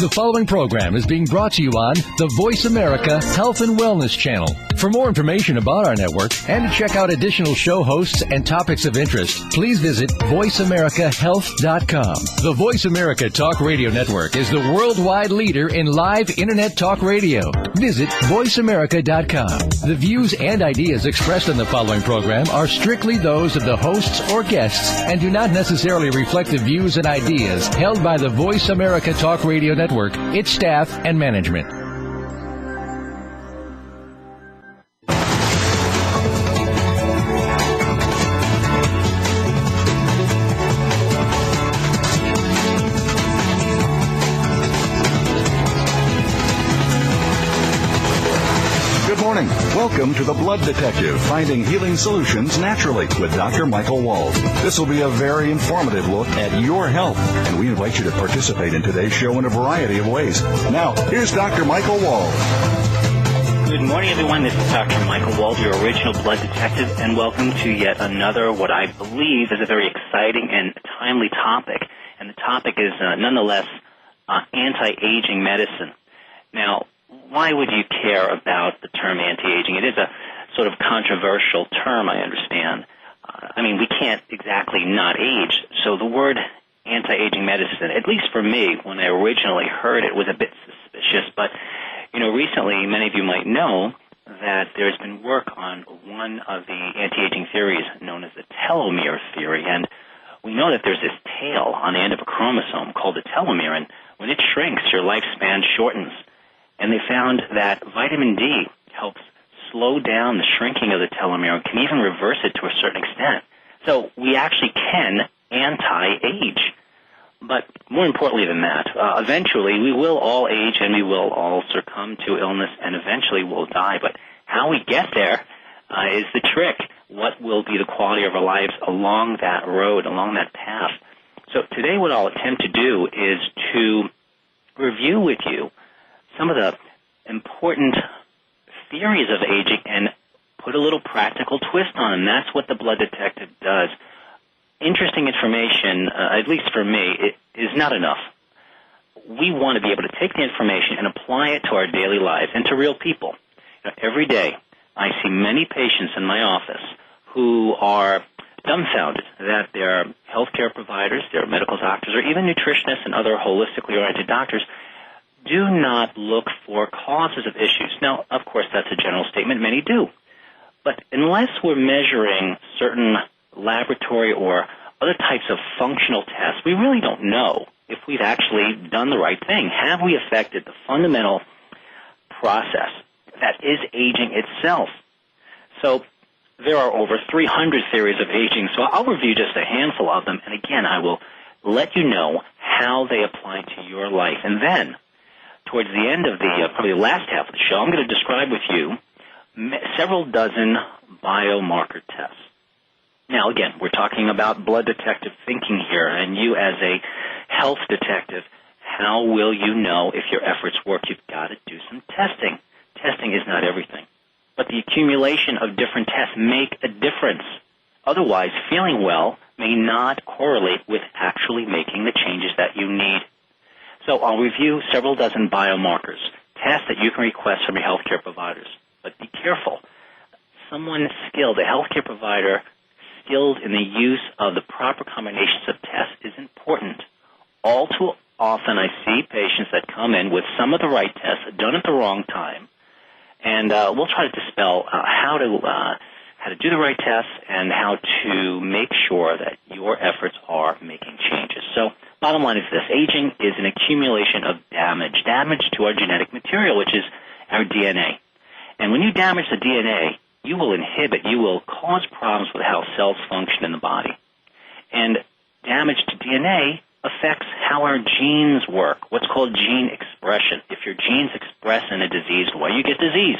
The following program is being brought to you on the Voice America Health and Wellness channel. For more information about our network and to check out additional show hosts and topics of interest, please visit voiceamericahealth.com. The Voice America Talk Radio Network is the worldwide leader in live Internet talk radio. Visit voiceamerica.com. The views and ideas expressed in the following program are strictly those of the hosts or guests and do not necessarily reflect the views and ideas held by the Voice America Talk Radio Network, its staff, and management. Welcome to the Blood Detective, finding healing solutions naturally with Dr. Michael Wald. This will be a very informative look at your health, and we invite you to participate in today's show in a variety of ways. Now, here's Dr. Michael Wald. Good morning, everyone. This is Dr. Michael Wald, your original Blood Detective, and welcome to yet another, what I believe is a very exciting and timely topic. And the topic is, nonetheless, anti-aging medicine. Now, why would you care about the term anti-aging? It is a sort of controversial term, I understand. We can't exactly not age. So the word anti-aging medicine, at least for me, when I originally heard it, was a bit suspicious. But, recently, many of you might know that there's been work on one of the anti-aging theories known as the telomere theory. And we know that there's this tail on the end of a chromosome called the telomere. And when it shrinks, your lifespan shortens. And they found that vitamin D helps slow down the shrinking of the telomere and can even reverse it to a certain extent. So we actually can anti-age. But more importantly than that, eventually we will all age and we will all succumb to illness and eventually we'll die. But how we get there is the trick. What will be the quality of our lives along that road, along that path? So today what I'll attempt to do is to review with you some of the important theories of aging and put a little practical twist on them. That's what the Blood Detective does. Interesting information, at least for me, it is not enough. We want to be able to take the information and apply it to our daily lives and to real people. Every day, I see many patients in my office who are dumbfounded that their healthcare providers, their medical doctors, or even nutritionists and other holistically oriented doctors do not look for causes of issues. Now, of course, that's a general statement. Many do. But unless we're measuring certain laboratory or other types of functional tests, we really don't know if we've actually done the right thing. Have we affected the fundamental process that is aging itself? So there are over 300 theories of aging, so I'll review just a handful of them. And again, I will let you know how they apply to your life. And then, towards the end of the probably the last half of the show, I'm going to describe with you several dozen biomarker tests. Now, again, we're talking about blood detective thinking here, and you as a health detective, how will you know if your efforts work? You've got to do some testing. Testing is not everything, but the accumulation of different tests make a difference. Otherwise, feeling well may not correlate with actually making the changes that you need. So I'll review several dozen biomarkers, tests that you can request from your healthcare providers. But be careful. Someone skilled, a healthcare provider skilled in the use of the proper combinations of tests is important. All too often I see patients that come in with some of the right tests done at the wrong time, and we'll try to dispel how to do the right tests and how to make sure that your efforts are making changes. So bottom line is this. Aging is an accumulation of damage to our genetic material, which is our DNA. And when you damage the DNA, you will cause problems with how cells function in the body. And damage to DNA affects how our genes work, what's called gene expression. If your genes express in a diseased way, you get disease.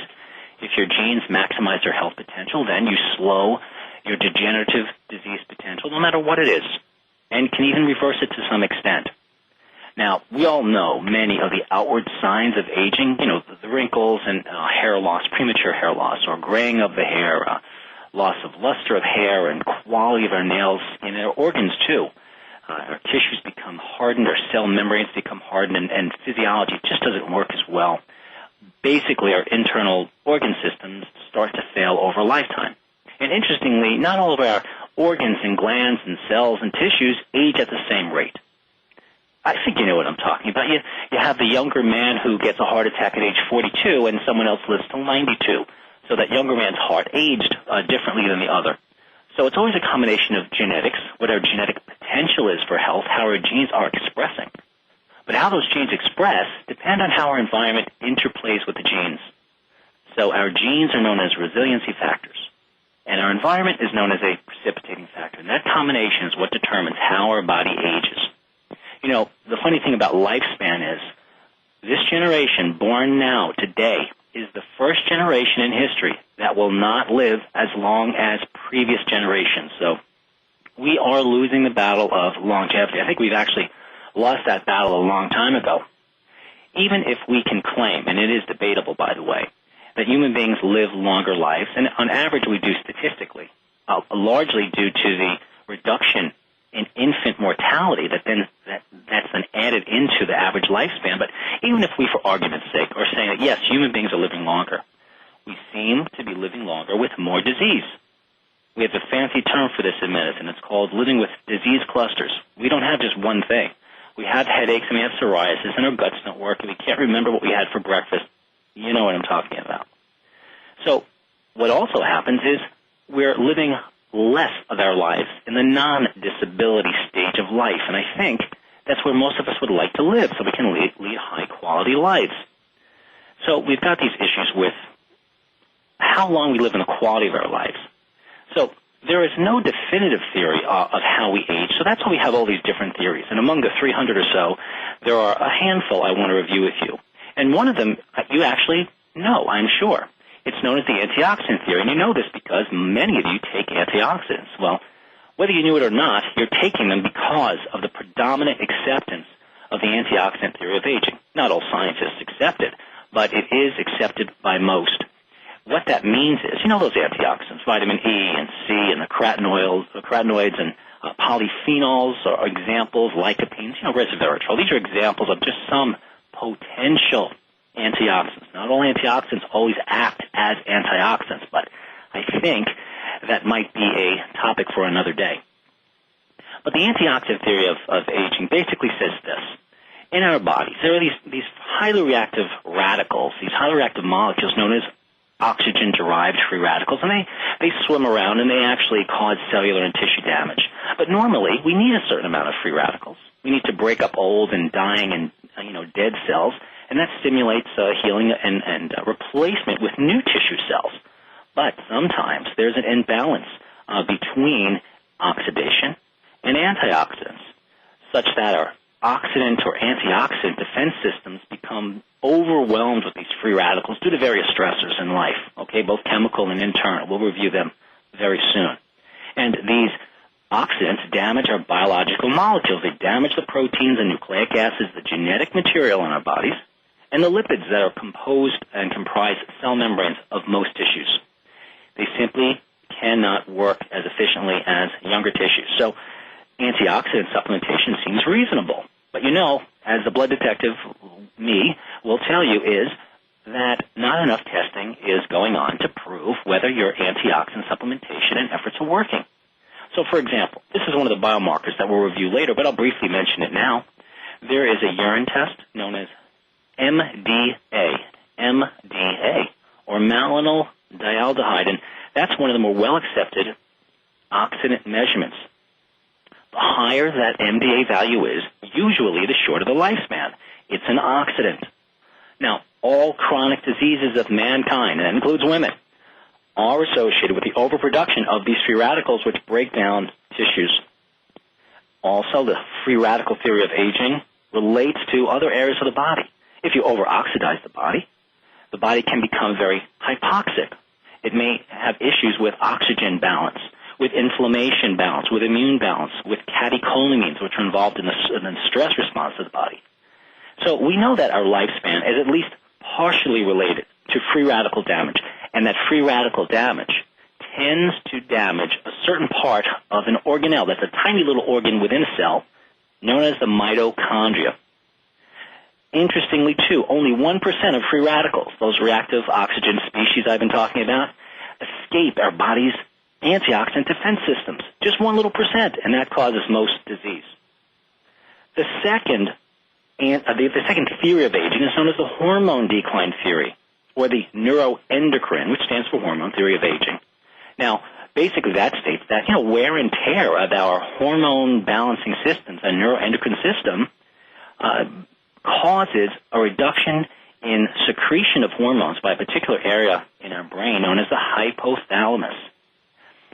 If your genes maximize their health potential, then you slow your degenerative disease potential, no matter what it is, and can even reverse it to some extent. Now, we all know many of the outward signs of aging, the wrinkles and hair loss, premature hair loss, or graying of the hair, loss of luster of hair and quality of our nails, and our organs too. Our tissues become hardened, our cell membranes become harden, and physiology just doesn't work as well. Basically, our internal organ systems start to fail over a lifetime. And interestingly, not all of our organs and glands and cells and tissues age at the same rate. I think you know what I'm talking about. You have the younger man who gets a heart attack at age 42 and someone else lives till 92. So that younger man's heart aged differently than the other. So it's always a combination of genetics, what our genetic potential is for health, how our genes are expressing. But how those genes express depend on how our environment interplays with the genes. So our genes are known as resiliency factors, and our environment is known as a precipitating factor. And that combination is what determines how our body ages. You know, the funny thing about lifespan is this generation born now, today, is the first generation in history that will not live as long as previous generations. So we are losing the battle of longevity. I think we've actually lost that battle a long time ago. Even if we can claim, and it is debatable, by the way, that human beings live longer lives, and on average we do statistically, largely due to the reduction in infant mortality that's then added into the average lifespan. But even if we, for argument's sake, are saying that, yes, human beings are living longer, we seem to be living longer with more disease. We have a fancy term for this in medicine. It's called living with disease clusters. We don't have just one thing. We have headaches and we have psoriasis and our guts don't work and we can't remember what we had for breakfast. You know what I'm talking about. So what also happens is we're living less of our lives in the non-disability stage of life. And I think that's where most of us would like to live so we can lead high-quality lives. So we've got these issues with how long we live and the quality of our lives. So there is no definitive theory of how we age, so that's why we have all these different theories. And among the 300 or so, there are a handful I want to review with you. And one of them you actually know, I'm sure. It's known as the antioxidant theory, and you know this because many of you take antioxidants. Well, whether you knew it or not, you're taking them because of the predominant acceptance of the antioxidant theory of aging. Not all scientists accept it, but it is accepted by most. What that means is, you know those antioxidants, vitamin E and C and the carotenoids and polyphenols are examples, lycopenes, resveratrol. These are examples of just some potential antioxidants. Not all antioxidants always act as antioxidants, but I think that might be a topic for another day. But the antioxidant theory of aging basically says this. In our bodies, there are these highly reactive radicals, these highly reactive molecules known as oxygen-derived free radicals, and they swim around and they actually cause cellular and tissue damage. But normally, we need a certain amount of free radicals. We need to break up old and dying and dead cells, and that stimulates healing and replacement with new tissue cells. But sometimes there's an imbalance between oxidation and antioxidants, such that our oxidant or antioxidant defense systems become overwhelmed with these free radicals due to various stressors in life, both chemical and internal. We'll review them very soon. And these oxidants damage our biological molecules. They damage the proteins and nucleic acids, the genetic material in our bodies, and the lipids that are composed and comprise cell membranes of most tissues. They simply cannot work as efficiently as younger tissues. So antioxidant supplementation seems reasonable. But as the blood detective, me, will tell you is that not enough testing is going on to prove whether your antioxidant supplementation and efforts are working. So, for example, this is one of the biomarkers that we'll review later, but I'll briefly mention it now. There is a urine test known as MDA, or malonyl dialdehyde, and that's one of the more well-accepted oxidant measurements. The higher that MDA value is, usually the shorter the lifespan. It's an oxidant. Now, all chronic diseases of mankind, and that includes women, are associated with the overproduction of these free radicals which break down tissues. Also, the free radical theory of aging relates to other areas of the body. If you over-oxidize the body can become very hypoxic. It may have issues with oxygen balance, with inflammation balance, with immune balance, with catecholamines, which are involved in the stress response of the body. So we know that our lifespan is at least partially related to free radical damage, and that free radical damage tends to damage a certain part of an organelle. That's a tiny little organ within a cell known as the mitochondria. Interestingly, too, only 1% of free radicals, those reactive oxygen species I've been talking about, escape our body's antioxidant defense systems. Just 1 little percent, and that causes most disease. The second theory of aging is known as the hormone decline theory, or the neuroendocrine, which stands for hormone theory of aging. Now, basically that states that, wear and tear of our hormone balancing systems, our neuroendocrine system, causes a reduction in secretion of hormones by a particular area in our brain known as the hypothalamus.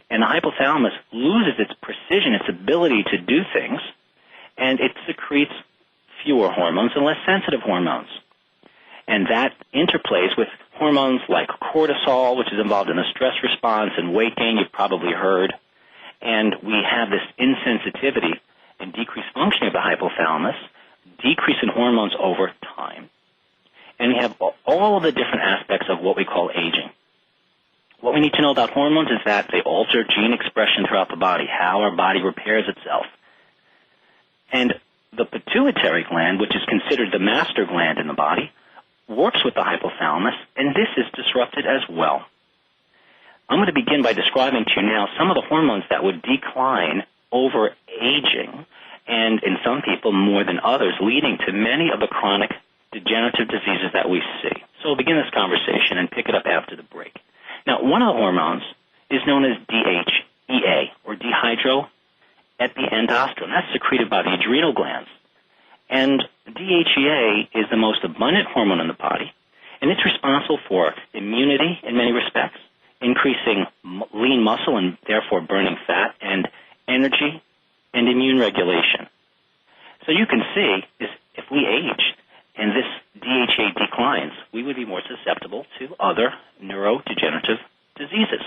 And the hypothalamus loses its precision, its ability to do things, and it secretes fewer hormones and less sensitive hormones. And that interplays with hormones like cortisol, which is involved in the stress response and weight gain, you've probably heard. And we have this insensitivity and decreased functioning of the hypothalamus, decrease in hormones over time. And we have all of the different aspects of what we call aging. What we need to know about hormones is that they alter gene expression throughout the body, how our body repairs itself. And the pituitary gland, which is considered the master gland in the body, works with the hypothalamus, and this is disrupted as well. I'm going to begin by describing to you now some of the hormones that would decline over aging, and in some people more than others, leading to many of the chronic degenerative diseases that we see. So we'll begin this conversation and pick it up after the break. Now, one of the hormones is known as DHEA, or dehydroepiandrosterone. That's secreted by the adrenal glands. And DHEA is the most abundant hormone in the body, and it's responsible for immunity in many respects, increasing lean muscle and therefore burning fat, and energy and immune regulation. So you can see is if we age and this DHEA declines, we would be more susceptible to other neurodegenerative diseases.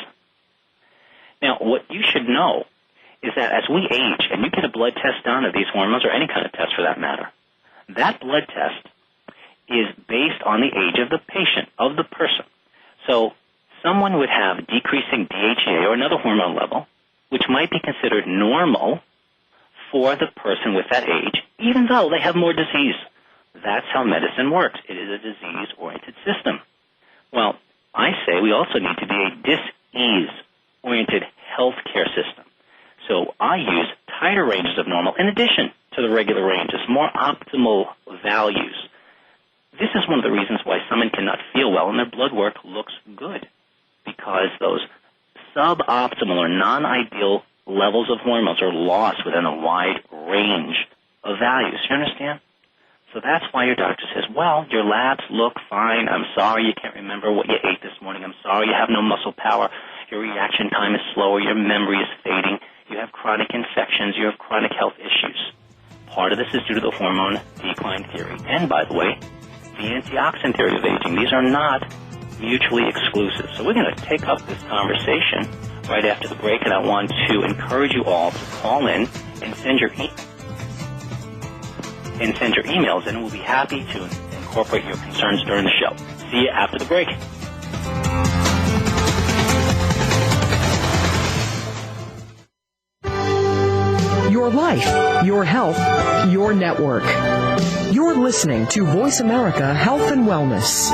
Now, what you should know is that as we age, and you get a blood test done of these hormones, or any kind of test for that matter, that blood test is based on the age of the patient, of the person. So someone would have decreasing DHEA or another hormone level, which might be considered normal for the person with that age, even though they have more disease. That's how medicine works. It is a disease-oriented system. Well, I say we also need to be a dis-ease-oriented healthcare system. So I use tighter ranges of normal in addition to the regular ranges, more optimal values. This is one of the reasons why someone cannot feel well and their blood work looks good, because those suboptimal or non-ideal levels of hormones are lost within a wide range of values. You understand? So that's why your doctor says, well, your labs look fine. I'm sorry you can't remember what you ate this morning. I'm sorry you have no muscle power. Your reaction time is slower. Your memory is fading. You have chronic infections. You have chronic health issues. Part of this is due to the hormone decline theory. And, by the way, the antioxidant theory of aging. These are not mutually exclusive. So we're going to take up this conversation right after the break, and I want to encourage you all to call in and send your emails, and we'll be happy to incorporate your concerns during the show. See you after the break. Your life, your health, your network. You're listening to Voice America Health and Wellness.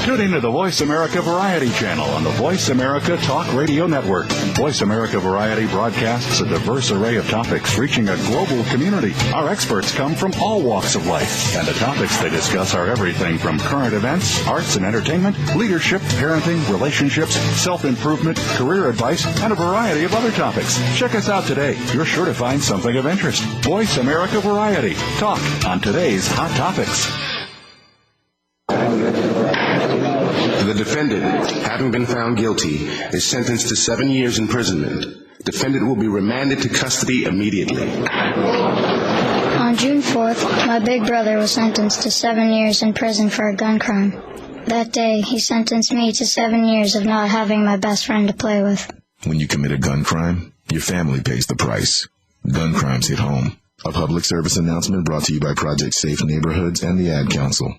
Tune into the Voice America Variety channel on the Voice America Talk Radio Network. Voice America Variety broadcasts a diverse array of topics reaching a global community. Our experts come from all walks of life, and the topics they discuss are everything from current events, arts and entertainment, leadership, parenting, relationships, self-improvement, career advice, and a variety of other topics. Check us out today. You're sure to find something of interest. Voice America Variety. Talk on today's hot topics. The defendant, having been found guilty, is sentenced to 7 years imprisonment. Defendant will be remanded to custody immediately. On June 4th, my big brother was sentenced to 7 years in prison for a gun crime. That day, he sentenced me to 7 years of not having my best friend to play with. When you commit a gun crime, your family pays the price. Gun crimes hit home. A public service announcement brought to you by Project Safe Neighborhoods and the Ad Council.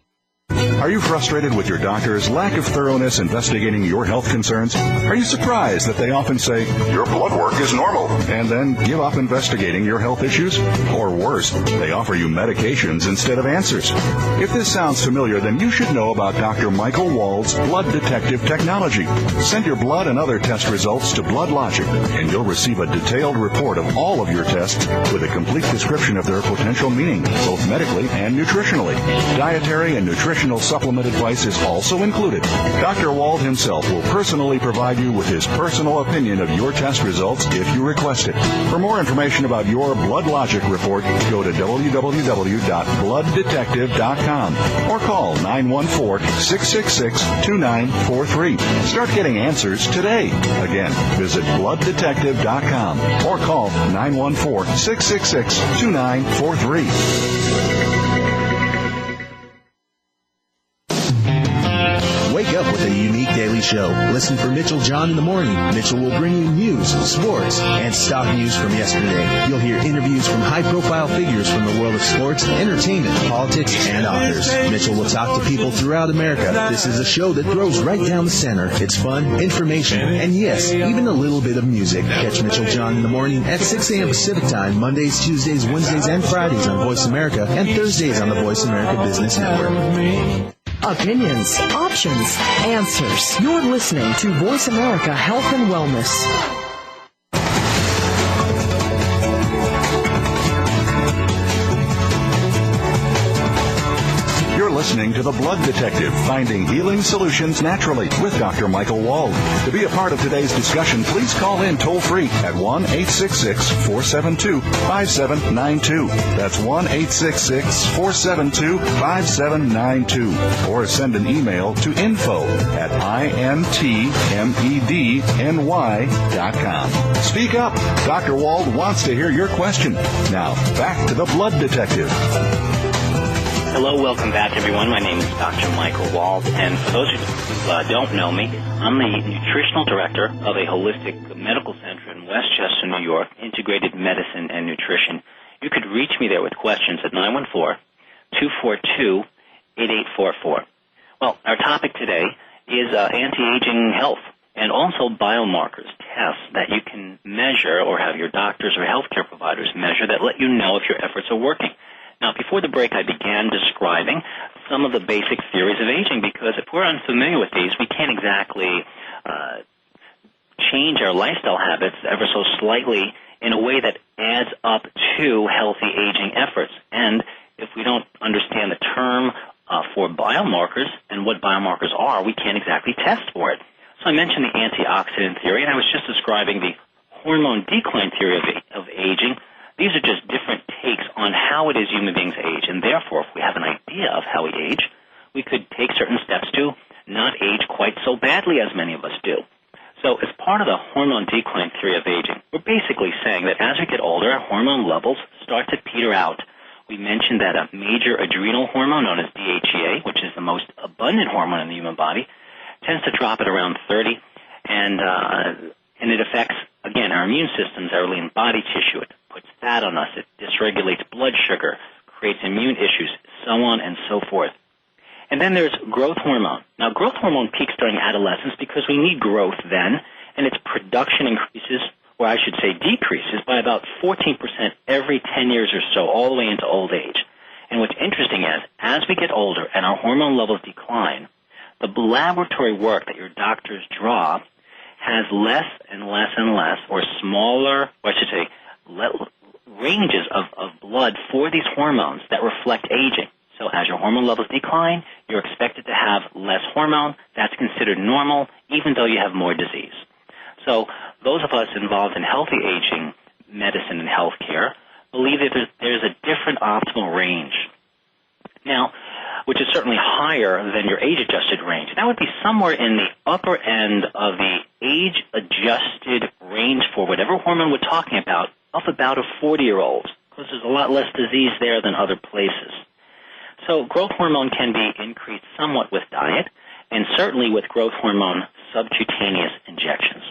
Are you frustrated with your doctor's lack of thoroughness investigating your health concerns? Are you surprised that they often say, your blood work is normal, and then give up investigating your health issues? Or worse, they offer you medications instead of answers. If this sounds familiar, then you should know about Dr. Michael Wald's Blood Detective technology. Send your blood and other test results to Blooddetective, and you'll receive a detailed report of all of your tests with a complete description of their potential meaning, both medically and nutritionally. Dietary and nutritional supplement advice is also included. Dr. Wald himself will personally provide you with his personal opinion of your test results if you request it. For more information about your Blood Logic report, go to www.blooddetective.com or call 914-666-2943. Start getting answers today. Again, visit blooddetective.com or call 914-666-2943. Wake up with a unique daily show. Listen for Mitchell John in the morning. Mitchell will bring you news, sports, and stock news from yesterday. You'll hear interviews from high-profile figures from the world of sports, entertainment, politics, and authors. Mitchell will talk to people throughout America. This is a show that throws right down the center. It's fun, information, and yes, even a little bit of music. Catch Mitchell John in the morning at 6 a.m. Pacific Time, Mondays, Tuesdays, Wednesdays, and Fridays on Voice America, and Thursdays on the Voice America Business Network. Opinions, options, answers. You're listening to Voice America Health and Wellness. Listening to the Blood Detective, finding healing solutions naturally with Dr. Michael Wald. To be a part of today's discussion, please call in toll-free at 1-866-472-5792. That's 1-866-472-5792. Or send an email to info@intmedny.com. Speak up. Dr. Wald wants to hear your question. Now, back to the Blood Detective. Hello, welcome back, everyone. My name is Dr. Michael Wald, and for those who don't know me, I'm the nutritional director of a holistic medical center in Westchester, New York, Integrated Medicine and Nutrition. You could reach me there with questions at 914-242-8844. Well, our topic today is anti-aging health and also biomarkers, tests that you can measure or have your doctors or healthcare providers measure that let you know if your efforts are working. Now, before the break, I began describing some of the basic theories of aging because if we're unfamiliar with these, we can't exactly change our lifestyle habits ever so slightly in a way that adds up to healthy aging efforts. And if we don't understand the term for biomarkers and what biomarkers are, we can't exactly test for it. So I mentioned the antioxidant theory, and I was just describing the hormone decline theory of aging. These are just different takes on how it is human beings age, and therefore, if we have an idea of how we age, we could take certain steps to not age quite so badly as many of us do. So as part of the hormone decline theory of aging, we're basically saying that as we get older, our hormone levels start to peter out. We mentioned that a major adrenal hormone known as DHEA, which is the most abundant hormone in the human body, tends to drop at around 30, and it affects, again, our immune systems, our lean body tissue. It puts fat on us. It dysregulates blood sugar, creates immune issues, so on and so forth. And then there's growth hormone. Now, growth hormone peaks during adolescence because we need growth then, and its production increases, or I should say decreases, by about 14% every 10 years or so, all the way into old age. And what's interesting is, as we get older and our hormone levels decline, the laboratory work that your doctors draw has less and less and less, or smaller, or I should say, ranges of blood for these hormones that reflect aging. So as your hormone levels decline, you're expected to have less hormone. That's considered normal, even though you have more disease. So those of us involved in healthy aging medicine and healthcare believe that there's a different optimal range. Now, which is certainly higher than your age-adjusted range. That would be somewhere in the upper end of the age-adjusted range for whatever hormone we're talking about, of about a 40-year-old, because there's a lot less disease there than other places. So growth hormone can be increased somewhat with diet, and certainly with growth hormone subcutaneous injections.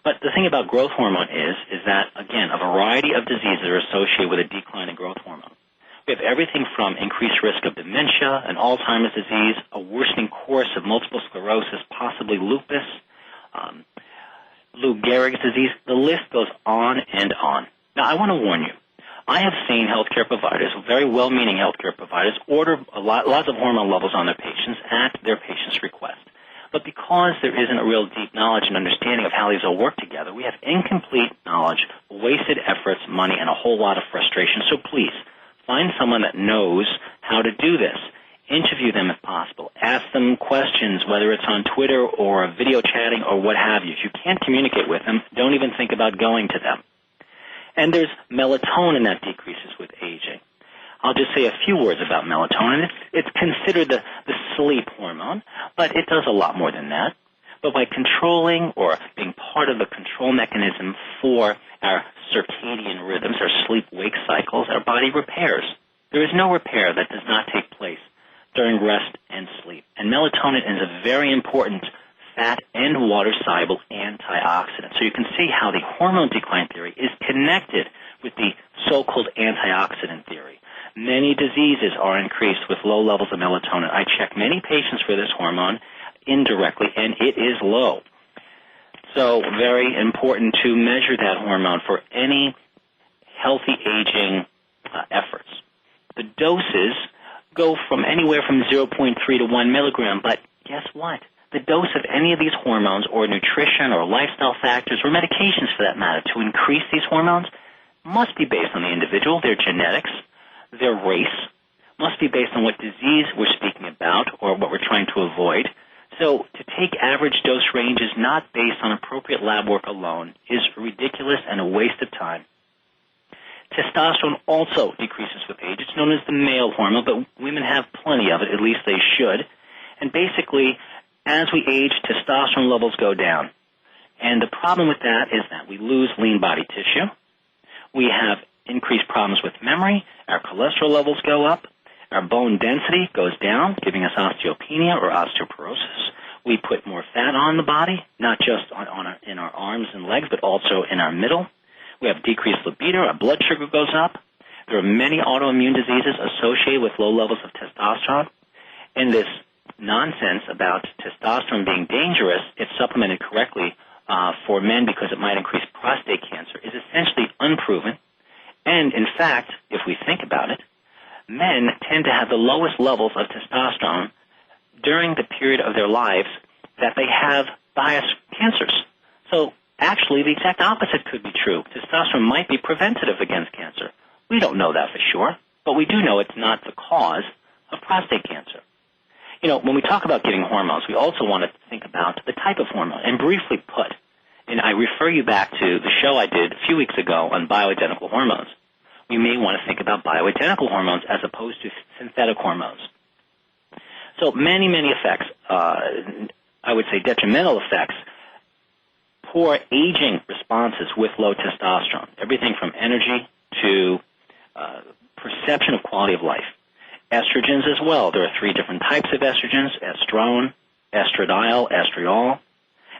But the thing about growth hormone is that, again, a variety of diseases are associated with a decline in growth hormone. We have everything from increased risk of dementia and Alzheimer's disease, a worsening course of multiple sclerosis, possibly lupus, Lou Gehrig's disease. The list goes on and on. Now, I want to warn you. I have seen healthcare providers, very well-meaning healthcare providers, order lots of hormone levels on their patients at their patient's request. But because there isn't a real deep knowledge and understanding of how these all work together, we have incomplete knowledge, wasted efforts, money, and a whole lot of frustration. So please, find someone that knows how to do this. Interview them if possible. Ask them questions, whether it's on Twitter or video chatting or what have you. If you can't communicate with them, don't even think about going to them. And there's melatonin that decreases with aging. I'll just say a few words about melatonin. It's considered the sleep hormone, but it does a lot more than that. But by controlling or being part of the control mechanism for our circadian rhythms, our sleep-wake cycles, our body repairs. There is no repair that does not take place during rest and sleep. And melatonin is a very important fat and water-soluble antioxidant. So you can see how the hormone decline theory is connected with the so-called antioxidant theory. Many diseases are increased with low levels of melatonin. I check many patients for this hormone indirectly, and it is low. So very important to measure that hormone for any healthy aging efforts. The doses go from anywhere from 0.3 to 1 milligram, but guess what? The dose of any of these hormones or nutrition or lifestyle factors or medications for that matter to increase these hormones must be based on the individual, their genetics, their race, must be based on what disease we're speaking about or what we're trying to avoid. So to take average dose ranges not based on appropriate lab work alone is ridiculous and a waste of time. Testosterone also decreases with age. It's known as the male hormone, but women have plenty of it, at least they should. And basically, as we age, testosterone levels go down. And the problem with that is that we lose lean body tissue. We have increased problems with memory. Our cholesterol levels go up. Our bone density goes down, giving us osteopenia or osteoporosis. We put more fat on the body, not just in our arms and legs, but also in our middle. We have decreased libido. Our blood sugar goes up. There are many autoimmune diseases associated with low levels of testosterone. And this nonsense about testosterone being dangerous, if supplemented correctly for men because it might increase prostate cancer, is essentially unproven. And, in fact, if we think about it, men tend to have the lowest levels of testosterone during the period of their lives that they have bias cancers. So, actually, the exact opposite could be true. Testosterone might be preventative against cancer. We don't know that for sure, but we do know it's not the cause of prostate cancer. You know, when we talk about giving hormones, we also want to think about the type of hormone. And briefly put, and I refer you back to the show I did a few weeks ago on bioidentical hormones, we may want to think about bioidentical hormones as opposed to synthetic hormones. So many, many effects, I would say detrimental effects, poor aging responses with low testosterone, everything from energy to perception of quality of life. Estrogens as well. There are 3 different types of estrogens: estrone, estradiol, estriol.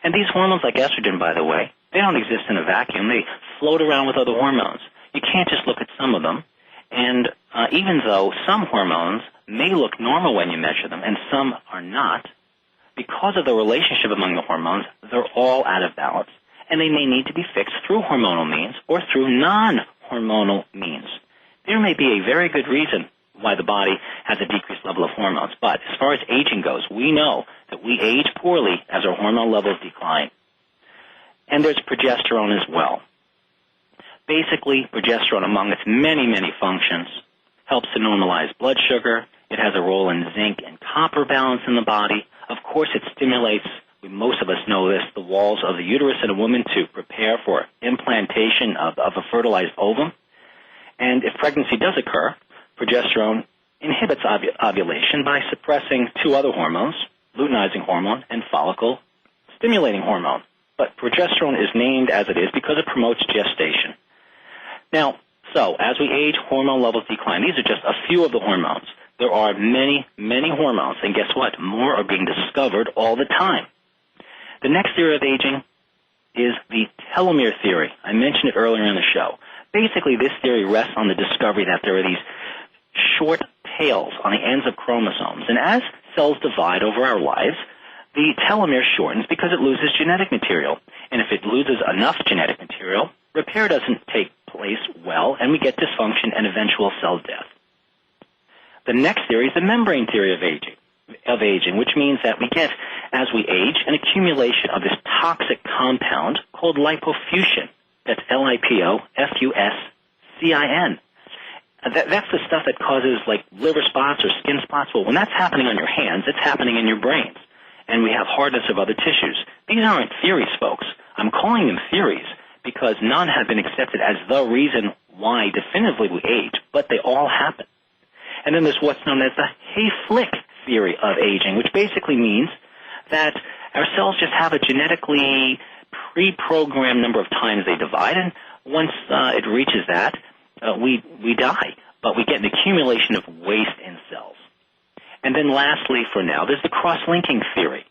And these hormones, like estrogen, by the way, they don't exist in a vacuum. They float around with other hormones. You can't just look at some of them. And even though some hormones may look normal when you measure them and some are not, because of the relationship among the hormones, they're all out of balance. And they may need to be fixed through hormonal means or through non-hormonal means. There may be a very good reason why the body has a decreased level of hormones. But as far as aging goes, we know that we age poorly as our hormone levels decline. And there's progesterone as well. Basically, progesterone, among its many, many functions, helps to normalize blood sugar. It has a role in zinc and copper balance in the body. Of course, it stimulates, most of us know this, the walls of the uterus in a woman to prepare for implantation of a fertilized ovum. And if pregnancy does occur, progesterone inhibits ovulation by suppressing 2 other hormones, luteinizing hormone and follicle-stimulating hormone. But progesterone is named as it is because it promotes gestation. Now, so as we age, hormone levels decline. These are just a few of the hormones. There are many, many hormones, and guess what? More are being discovered all the time. The next theory of aging is the telomere theory. I mentioned it earlier in the show. Basically, this theory rests on the discovery that there are these short tails on the ends of chromosomes. And as cells divide over our lives, the telomere shortens because it loses genetic material. And if it loses enough genetic material, repair doesn't take place well, and we get dysfunction and eventual cell death. The next theory is the membrane theory of aging, which means that we get, as we age, an accumulation of this toxic compound called lipofusin. That's L-I-P-O-F-U-S-C-I-N. That's the stuff that causes, like, liver spots or skin spots. Well, when that's happening on your hands, it's happening in your brains. And we have hardness of other tissues. These aren't theories, folks. I'm calling them theories because none have been accepted as the reason why definitively we age, but they all happen. And then there's what's known as the Hayflick theory of aging, which basically means that our cells just have a genetically pre-programmed number of times they divide, and once it reaches that, we die. But we get an accumulation of waste in cells. And then lastly, for now, there's the cross-linking theory.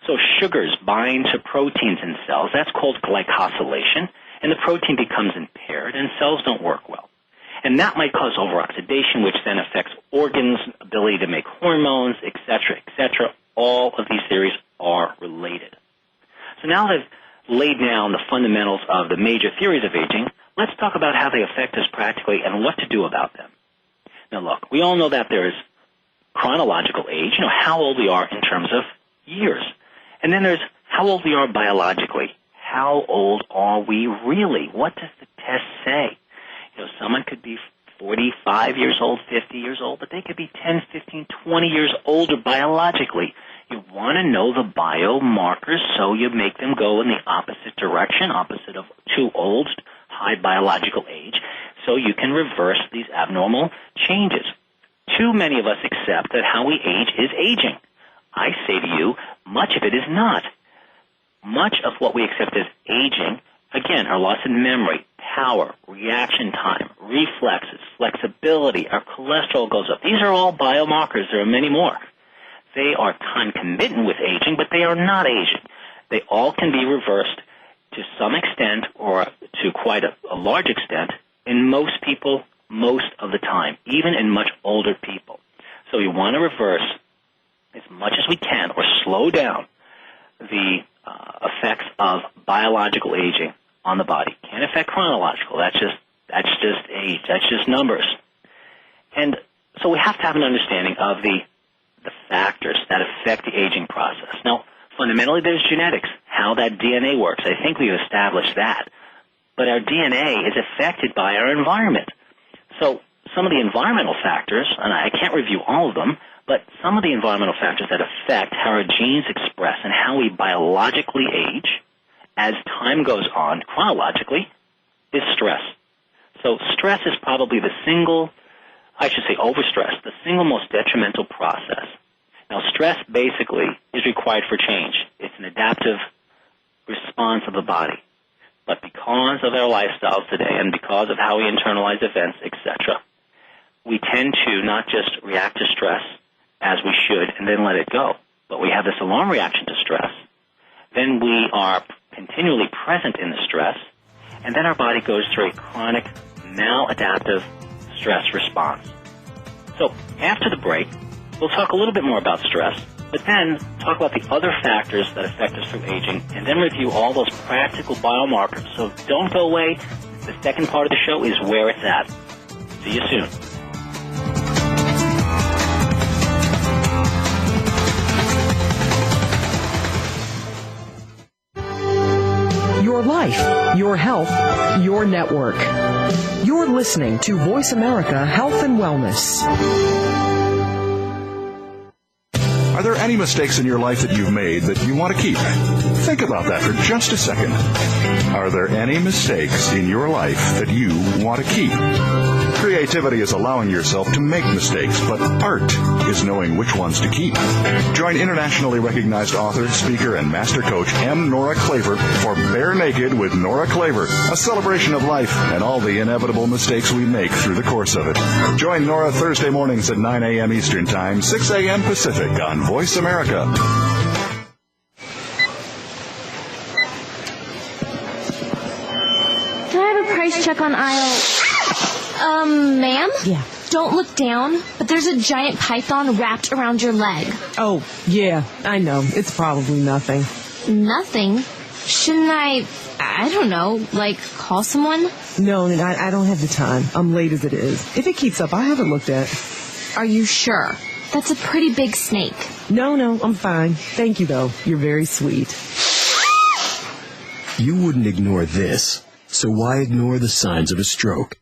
So sugars bind to proteins in cells. That's called glycosylation, and the protein becomes impaired, and cells don't work well. And that might cause overoxidation, which then affects organs, ability to make hormones, etc., etc. All of these theories are related. So now that I've laid down the fundamentals of the major theories of aging, let's talk about how they affect us practically and what to do about them. Now look, we all know that there is chronological age, how old we are in terms of years. And then there's how old we are biologically. How old are we really? What does the test say? Someone could be 45 years old, 50 years old, but they could be 10, 15, 20 years older biologically. You want to know the biomarkers so you make them go in the opposite direction, opposite of too old, high biological age, so you can reverse these abnormal changes. Too many of us accept that how we age is aging. I say to you, much of it is not. Much of what we accept as aging, again, our loss in memory, power, reaction time, reflexes, flexibility, our cholesterol goes up. These are all biomarkers. There are many more. They are concomitant with aging, but they are not aging. They all can be reversed to some extent or to quite a large extent in most people most of the time, even in much older people. So we want to reverse as much as we can or slow down the effects of biological aging on the body. Can't affect chronological. That's just age. That's just numbers. And so we have to have an understanding of the factors that affect the aging process. Now, fundamentally, there's genetics, how that DNA works. I think we've established that. But our DNA is affected by our environment. So some of the environmental factors, and I can't review all of them, but some of the environmental factors that affect how our genes express and how we biologically age as time goes on chronologically is stress. So stress is probably overstress, the single most detrimental process. Now, stress basically is required for change. It's an adaptive response of the body. But because of our lifestyles today and because of how we internalize events, etc., we tend to not just react to stress as we should and then let it go, but we have this alarm reaction to stress. Then we are continually present in the stress, and then our body goes through a chronic maladaptive stress response. So after the break, we'll talk a little bit more about stress, but then talk about the other factors that affect us through aging, and then review all those practical biomarkers. So don't go away. The second part of the show is where it's at. See you soon. Your life, your health, your network. You're listening to Voice America Health and Wellness. Are there any mistakes in your life that you've made that you want to keep? Think about that for just a second. Are there any mistakes in your life that you want to keep? Creativity is allowing yourself to make mistakes, but art is knowing which ones to keep. Join internationally recognized author, speaker, and master coach M. Nora Klaver for Bare Naked with Nora Klaver, a celebration of life and all the inevitable mistakes we make through the course of it. Join Nora Thursday mornings at 9 a.m. Eastern Time, 6 a.m. Pacific on Voice America. Can I have a price check on aisle... ma'am? Yeah. Don't look down, but there's a giant python wrapped around your leg. Oh, yeah, I know. It's probably nothing. Nothing? Shouldn't I don't know, call someone? No, I don't have the time. I'm late as it is. If it keeps up, I haven't looked at. Are you sure? That's a pretty big snake. No, I'm fine. Thank you, though. You're very sweet. You wouldn't ignore this, so why ignore the signs of a stroke?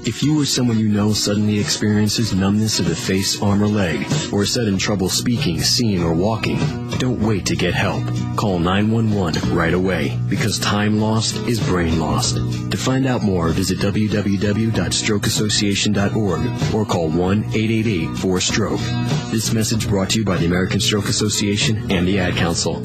If you or someone you know suddenly experiences numbness of the face, arm, or leg, or is having trouble speaking, seeing, or walking, don't wait to get help. Call 911 right away, because time lost is brain lost. To find out more, visit www.strokeassociation.org or call 1-888-4STROKE. This message brought to you by the American Stroke Association and the Ad Council.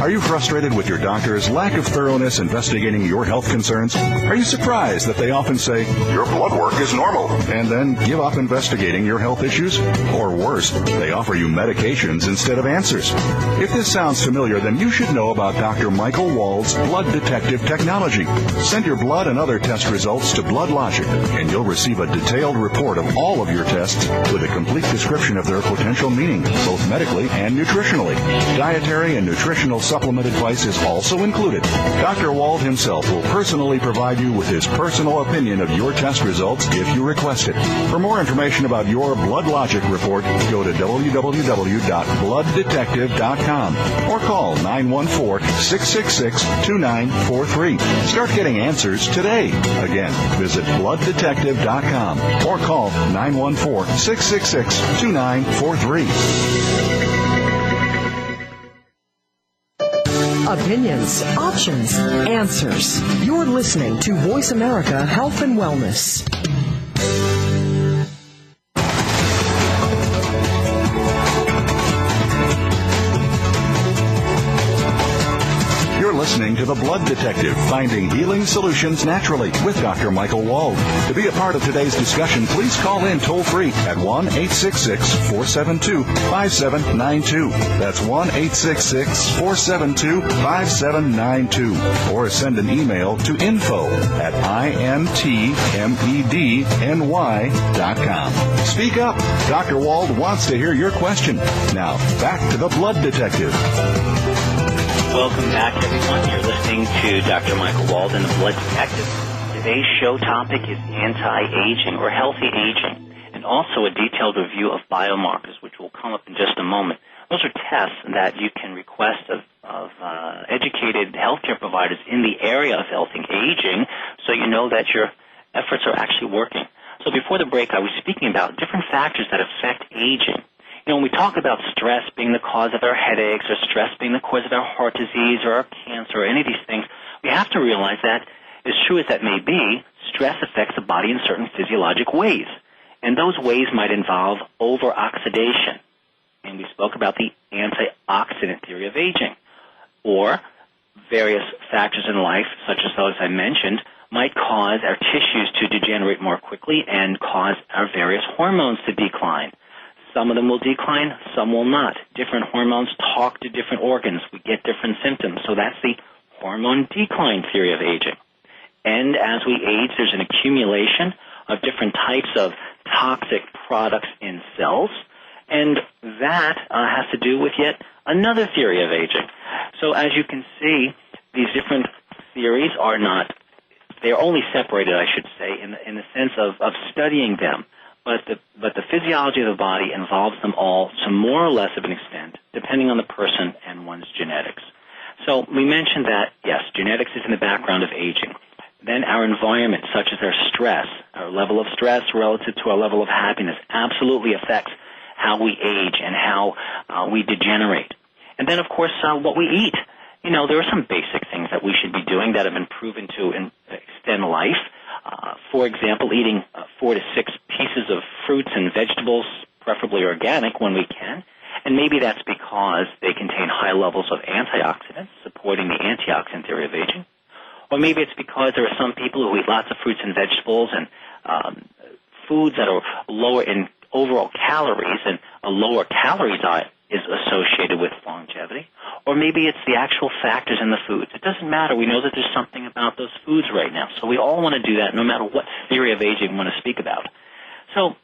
Are you frustrated with your doctor's lack of thoroughness investigating your health concerns? Are you surprised that they often say, your blood work is normal, and then give up investigating your health issues? Or worse, they offer you medications instead of answers. If this sounds familiar, then you should know about Dr. Michael Wald's Blooddetective technology. Send your blood and other test results to Blooddetective, and you'll receive a detailed report of all of your tests with a complete description of their potential meaning, both medically and nutritionally. Dietary and nutritional supplement advice is also included. Dr. Wald himself will personally provide you with his personal opinion of your test results if you request it. For more information about your Blood Logic report, go to www.blooddetective.com or call 914-666-2943. Start getting answers today. Again, visit blooddetective.com or call 914-666-2943. Opinions, options, answers. You're listening to Voice America Health and Wellness. Listening to The Blood Detective, Finding Healing Solutions Naturally with Dr. Michael Wald. To be a part of today's discussion, please call in toll-free at 1-866-472-5792. That's 1-866-472-5792. Or send an email to info@intmedny.com. Speak up. Dr. Wald wants to hear your question. Now, back to The Blood Detective. Welcome back, everyone. You're listening to Dr. Michael Wald and the Blood Detective. Today's show topic is anti-aging or healthy aging, and also a detailed review of biomarkers, which will come up in just a moment. Those are tests that you can request of educated healthcare providers in the area of healthy aging, so you know that your efforts are actually working. So before the break, I was speaking about different factors that affect aging. When we talk about stress being the cause of our headaches or stress being the cause of our heart disease or our cancer or any of these things, we have to realize that, as true as that may be, stress affects the body in certain physiologic ways. And those ways might involve over-oxidation. And we spoke about the antioxidant theory of aging. Or various factors in life, such as those I mentioned, might cause our tissues to degenerate more quickly and cause our various hormones to decline. Some of them will decline, some will not. Different hormones talk to different organs. We get different symptoms. So that's the hormone decline theory of aging. And as we age, there's an accumulation of different types of toxic products in cells. And that has to do with yet another theory of aging. So as you can see, these different theories are not, they're only separated, I should say, in the sense of studying them. But the physiology of the body involves them all to more or less of an extent, depending on the person and one's genetics. So we mentioned that, yes, genetics is in the background of aging. Then our environment, such as our stress, our level of stress relative to our level of happiness, absolutely affects how we age and how we degenerate. And then, of course, what we eat. There are some basic things that we should be doing that have been proven to extend life. For example, eating 4 to 6 pieces of fruits and vegetables, preferably organic when we can. And maybe that's because they contain high levels of antioxidants, supporting the antioxidant theory of aging. Or maybe it's because there are some people who eat lots of fruits and vegetables and foods that are lower in overall calories, and a lower calorie diet is associated with longevity, or maybe it's the actual factors in the foods. It doesn't matter. We know that there's something about those foods right now. So we all want to do that no matter what theory of aging we want to speak about. So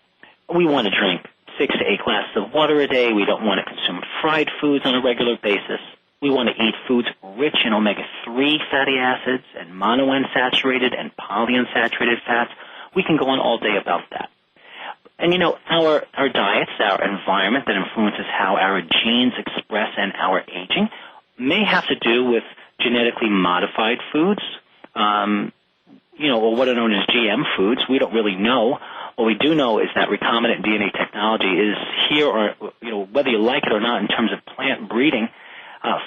we want to drink 6 to 8 glasses of water a day. We don't want to consume fried foods on a regular basis. We want to eat foods rich in omega-3 fatty acids and monounsaturated and polyunsaturated fats. We can go on all day about that. And, you know, our diets, our environment that influences how our genes express and our aging may have to do with genetically modified foods, you know, or what are known as GM foods. We don't really know. What we do know is that recombinant DNA technology is here, or, you know, whether you like it or not, in terms of plant breeding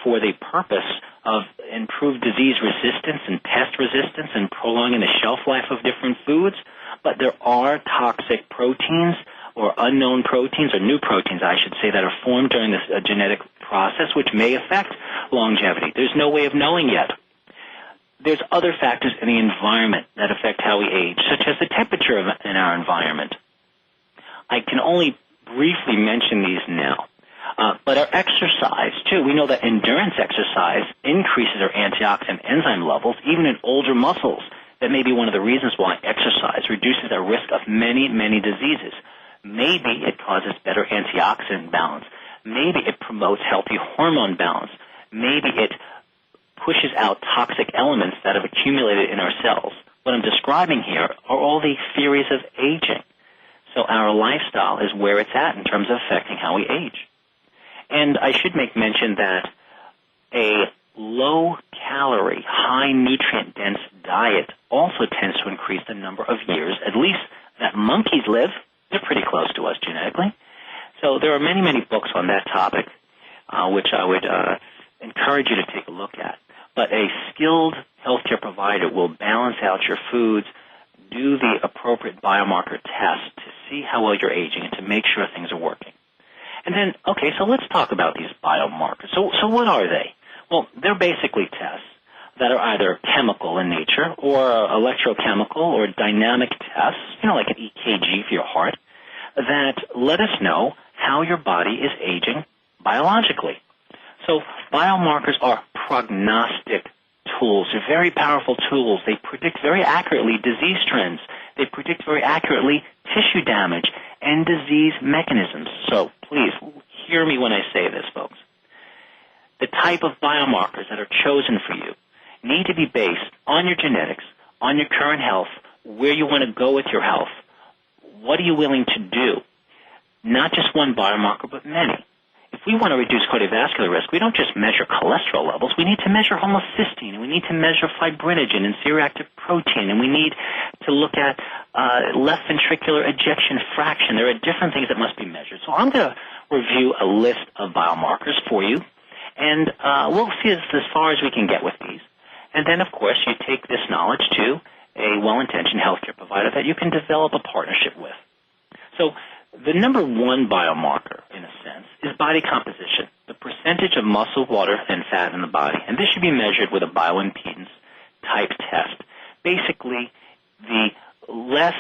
for the purpose of improved disease resistance and pest resistance and prolonging the shelf life of different foods. But there are toxic proteins or unknown proteins, or new proteins, I should say, that are formed during this genetic process, which may affect longevity. There's no way of knowing yet. There's other factors in the environment that affect how we age, such as the temperature in our environment. I can only briefly mention these now. But our exercise, too. We know that endurance exercise increases our antioxidant enzyme levels, even in older muscles. That may be one of the reasons why exercise reduces our risk of many, many diseases. Maybe it causes better antioxidant balance. Maybe it promotes healthy hormone balance. Maybe it pushes out toxic elements that have accumulated in our cells. What I'm describing here are all the theories of aging. So our lifestyle is where it's at in terms of affecting how we age. And I should make mention that a low-calorie, high-nutrient-dense diet also tends to increase the number of years, at least, that monkeys live. They're pretty close to us genetically. So there are many, many books on that topic, which I would encourage you to take a look at. But a skilled healthcare provider will balance out your foods, do the appropriate biomarker test to see how well you're aging and to make sure things are working. And then, okay, so let's talk about these biomarkers. So what are they? Well, they're basically tests that are either chemical in nature or electrochemical or dynamic tests, you know, like an EKG for your heart, that let us know how your body is aging biologically. So biomarkers are prognostic tools. They're very powerful tools. They predict very accurately disease trends. They predict very accurately tissue damage and disease mechanisms. So please hear me when I say this, folks. The type of biomarkers that are chosen for you need to be based on your genetics, on your current health, where you want to go with your health. What are you willing to do? Not just one biomarker, but many. If we want to reduce cardiovascular risk, we don't just measure cholesterol levels. We need to measure homocysteine, and we need to measure fibrinogen and C-reactive protein, and we need to look at left ventricular ejection fraction. There are different things that must be measured. So I'm going to review a list of biomarkers for you, and we'll see as far as we can get with these. And then, of course, you take this knowledge to a well-intentioned healthcare provider that you can develop a partnership with. So the number one biomarker, in a sense, is body composition, the percentage of muscle, water, and fat in the body. And this should be measured with a bioimpedance type test. Basically, the less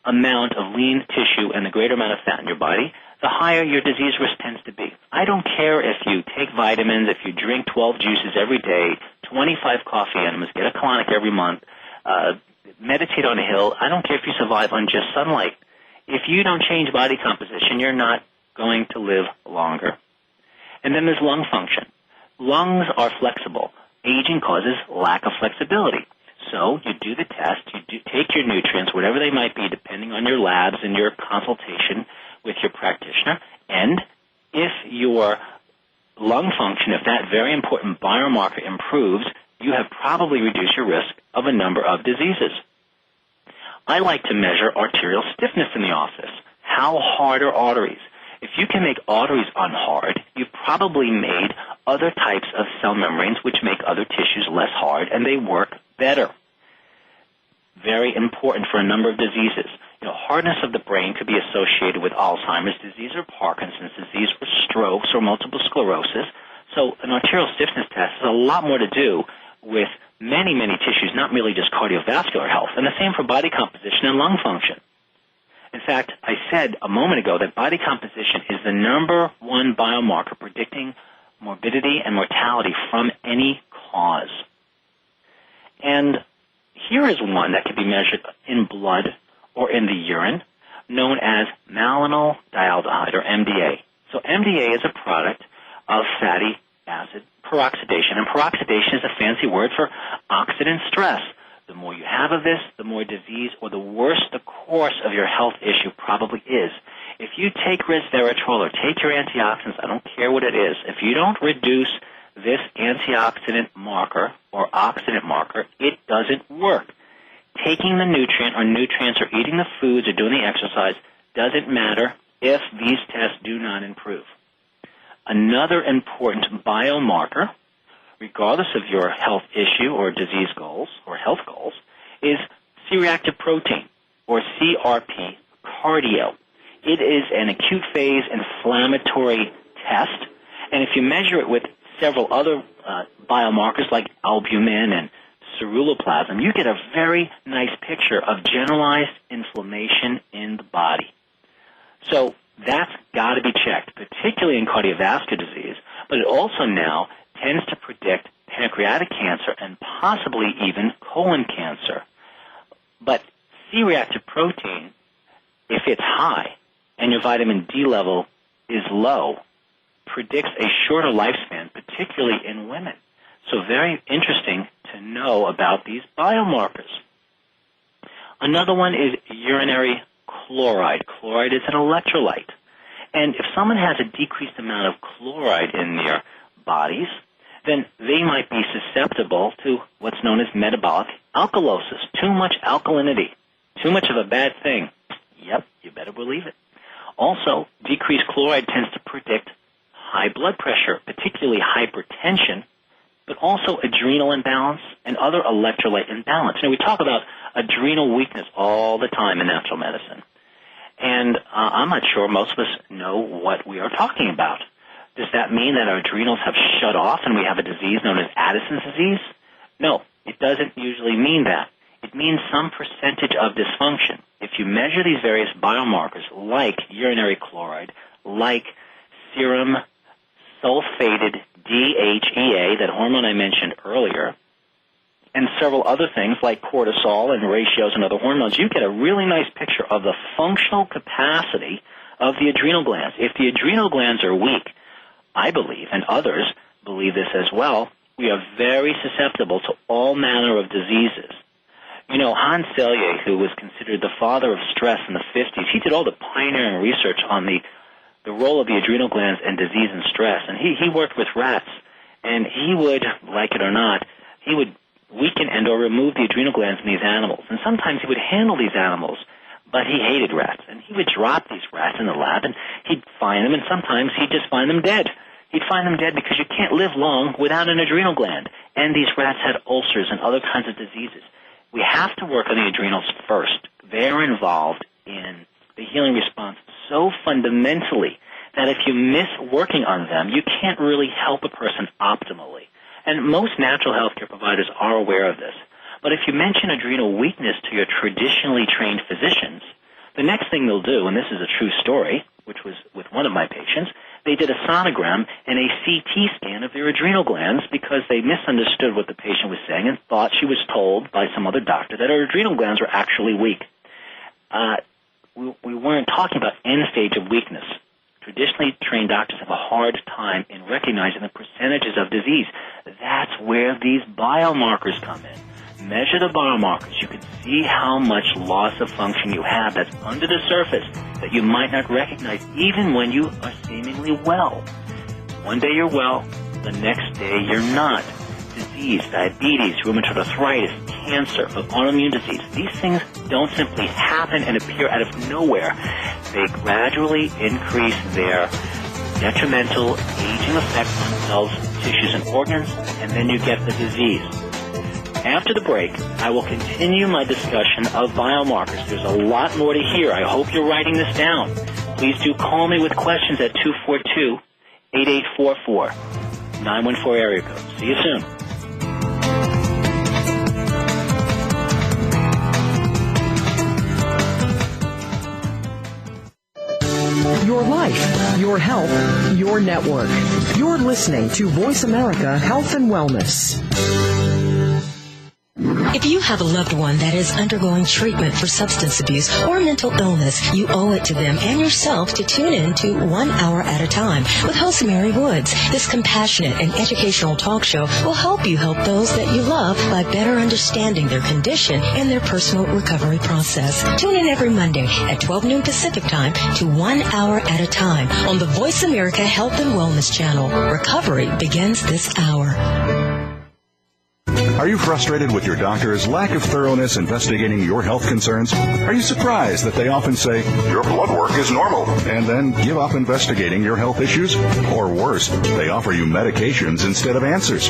amount of lean tissue and the greater amount of fat in your body, the higher your disease risk tends to be. I don't care if you take vitamins, if you drink 12 juices every day, 25 coffee enemas, get a colonic every month, meditate on a hill. I don't care if you survive on just sunlight. If you don't change body composition, you're not going to live longer. And then there's lung function. Lungs are flexible. Aging causes lack of flexibility. So you do the test, you take your nutrients, whatever they might be, depending on your labs and your consultation with your practitioner, and if your lung function, if that very important biomarker improves, you have probably reduced your risk of a number of diseases. I like to measure arterial stiffness in the office. How hard are arteries? If you can make arteries unhard, you've probably made other types of cell membranes which make other tissues less hard, and they work better. Very important for a number of diseases. You know, hardness of the brain could be associated with Alzheimer's disease or Parkinson's disease or strokes or multiple sclerosis. So an arterial stiffness test has a lot more to do with many, many tissues, not merely just cardiovascular health, and the same for body composition and lung function. In fact, I said a moment ago that body composition is the number one biomarker predicting morbidity and mortality from any cause. And here is one that can be measured in blood or in the urine, known as malonyl dialdehyde, or MDA. So MDA is a product of fatty acid peroxidation, and peroxidation is a fancy word for oxidant stress. The more you have of this, the more disease or the worse the course of your health issue probably is. If you take resveratrol or take your antioxidants, I don't care what it is, if you don't reduce this antioxidant marker or oxidant marker, it doesn't work. Taking the nutrient or nutrients or eating the foods or doing the exercise doesn't matter if these tests do not improve. Another important biomarker, regardless of your health issue or disease goals or health goals, is C-reactive protein, or CRP cardio. It is an acute phase inflammatory test, and if you measure it with several other biomarkers like albumin and ceruloplasmin, you get a very nice picture of generalized inflammation in the body. So that's got to be checked, particularly in cardiovascular disease, but it also now tends to predict pancreatic cancer and possibly even colon cancer. But C-reactive protein, if it's high and your vitamin D level is low, predicts a shorter lifespan, particularly in women. So very interesting to know about these biomarkers. Another one is urinary chloride. Chloride is an electrolyte. And if someone has a decreased amount of chloride in their bodies, then they might be susceptible to what's known as metabolic alkalosis. Too much alkalinity. Too much of a bad thing. Yep, you better believe it. Also, decreased chloride tends to predict high blood pressure, particularly hypertension, but also adrenal imbalance and other electrolyte imbalance. We talk about adrenal weakness all the time in natural medicine. And I'm not sure most of us know what we are talking about. Does that mean that our adrenals have shut off and we have a disease known as Addison's disease? No, it doesn't usually mean that. It means some percentage of dysfunction. If you measure these various biomarkers like urinary chloride, like serum sulfated DHEA, that hormone I mentioned earlier, and several other things like cortisol and ratios and other hormones, you get a really nice picture of the functional capacity of the adrenal glands. If the adrenal glands are weak, I believe, and others believe this as well, we are very susceptible to all manner of diseases. Hans Selye, who was considered the father of stress in the 50s, he did all the pioneering research on the role of the adrenal glands and disease and stress. And he worked with rats, and he would, like it or not, he would weaken and or remove the adrenal glands in these animals. And sometimes he would handle these animals, but he hated rats. And he would drop these rats in the lab, and he'd find them, and sometimes he'd just find them dead. He'd find them dead because you can't live long without an adrenal gland. And these rats had ulcers and other kinds of diseases. We have to work on the adrenals first. They're involved in the healing response so fundamentally that if you miss working on them, you can't really help a person optimally. And most natural health care providers are aware of this. But if you mention adrenal weakness to your traditionally trained physicians, the next thing they'll do, and this is a true story, which was with one of my patients, they did a sonogram and a CT scan of their adrenal glands because they misunderstood what the patient was saying and thought she was told by some other doctor that her adrenal glands were actually weak. We weren't talking about end stage of weakness. Traditionally trained doctors have a hard time in recognizing the percentages of disease. That's where these biomarkers come in. Measure the biomarkers. You can see how much loss of function you have that's under the surface that you might not recognize even when you are seemingly well. One day you're well, the next day you're not. Disease, diabetes, rheumatoid arthritis, cancer, autoimmune disease, these things don't simply happen and appear out of nowhere. They gradually increase their detrimental aging effect on cells, tissues, and organs, and then you get the disease. After the break, I will continue my discussion of biomarkers. There's a lot more to hear. I hope you're writing this down. Please do call me with questions at 242-8844, 914 area code. See you soon. your life, your health, your network. You're listening to Voice America Health and Wellness. If you have a loved one that is undergoing treatment for substance abuse or mental illness, you owe it to them and yourself to tune in to 1 Hour at a Time with host Mary Woods. This compassionate and educational talk show will help you help those that you love by better understanding their condition and their personal recovery process. Tune in every Monday at 12 noon Pacific Time to 1 Hour at a Time on the Voice America Health and Wellness channel. Recovery begins this hour. Are you frustrated with your doctor's lack of thoroughness investigating your health concerns? Are you surprised that they often say, your blood work is normal, and then give up investigating your health issues? Or worse, they offer you medications instead of answers.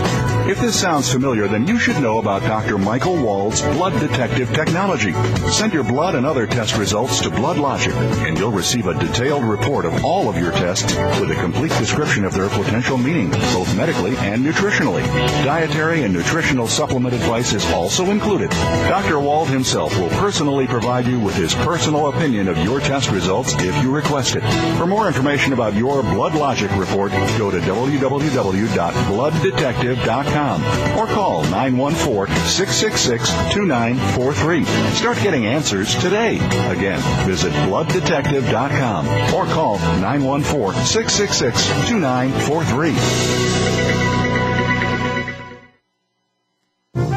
If this sounds familiar, then you should know about Dr. Michael Wald's Blooddetective technology. Send your blood and other test results to Blooddetective, and you'll receive a detailed report of all of your tests with a complete description of their potential meaning, both medically and nutritionally. Dietary and nutritional supplement advice is also included. Dr. Wald himself will personally provide you with his personal opinion of your test results if you request it. For more information about your Blood Logic report, go to www.blooddetective.com or call 914-666-2943. Start getting answers today. Again, visit blooddetective.com or call 914-666-2943.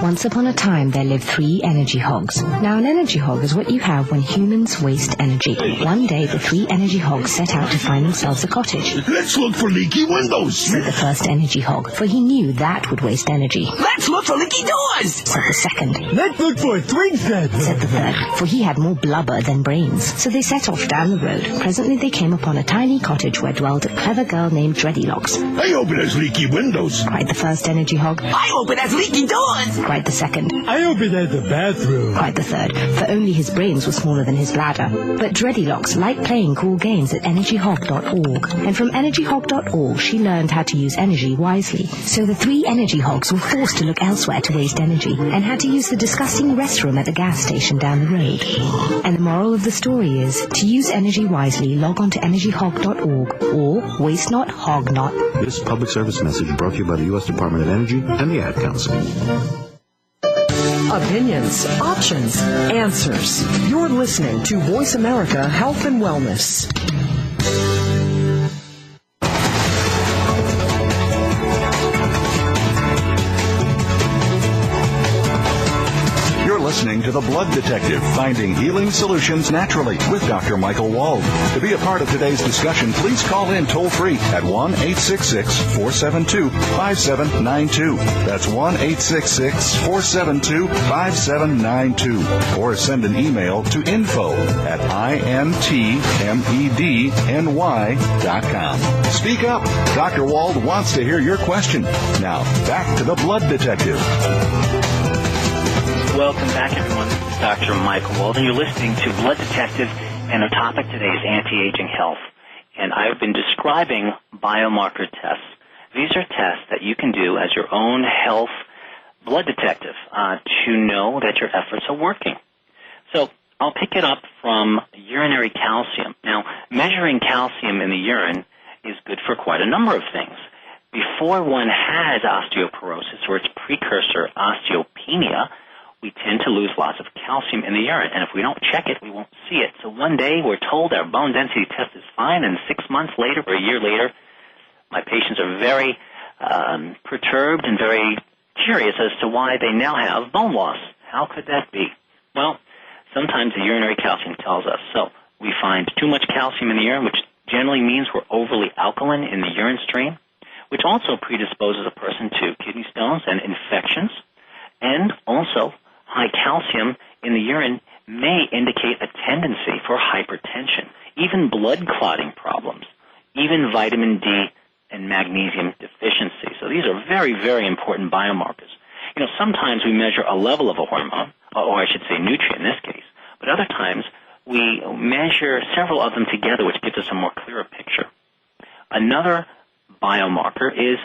Once upon a time, there lived 3 energy hogs. Now, an energy hog is what you have when humans waste energy. One day, the 3 energy hogs set out to find themselves a cottage. Let's look for leaky windows, said the first energy hog, for he knew that would waste energy. Let's look for leaky doors, said the second. Let's look for twin feathers, said the third, for he had more blubber than brains. So they set off down the road. Presently, they came upon a tiny cottage where dwelled a clever girl named Dreadylocks. I hope it has leaky windows, cried the first energy hog. I hope it has leaky doors, cried the second. I hope it has a bathroom, cried the third, for only his brains were smaller than his bladder. But Dreadylocks liked playing cool games at energyhog.org, and from energyhog.org she learned how to use energy wisely. So the 3 energy hogs were forced to look elsewhere to waste energy, and had to use the disgusting restroom at the gas station down the road. And the moral of the story is, to use energy wisely, log on to energyhog.org, or waste not, hog not. This public service message brought to you by the U.S. Department of Energy and the Ad Council. Opinions, options, answers. You're listening to Voice America Health and Wellness. Listening to the Blood Detective, finding healing solutions naturally with Dr. Michael Wald. To be a part of today's discussion, please call in toll-free at 1-866-472-5792. That's 1-866-472-5792. Or send an email to info@intmedny.com. Speak up. Dr. Wald wants to hear your question. Now, back to the Blood Detective. Welcome back, everyone. This is Dr. Michael Wald, and you're listening to Blood Detective, and our topic today is anti-aging health. And I've been describing biomarker tests. These are tests that you can do as your own health blood detective to know that your efforts are working. So I'll pick it up from urinary calcium. Now, measuring calcium in the urine is good for quite a number of things. Before one has osteoporosis or its precursor, osteopenia, we tend to lose lots of calcium in the urine, and if we don't check it, we won't see it. So one day we're told our bone density test is fine, and 6 months later or a year later, my patients are very perturbed and very curious as to why they now have bone loss. How could that be? Well, sometimes the urinary calcium tells us. So we find too much calcium in the urine, which generally means we're overly alkaline in the urine stream, which also predisposes a person to kidney stones and infections, and also high calcium in the urine may indicate a tendency for hypertension, even blood clotting problems, even vitamin D and magnesium deficiency. So these are very, very important biomarkers. You know, sometimes we measure a level of a hormone, or I should say nutrient in this case, but other times we measure several of them together, which gives us a more clearer picture. Another biomarker is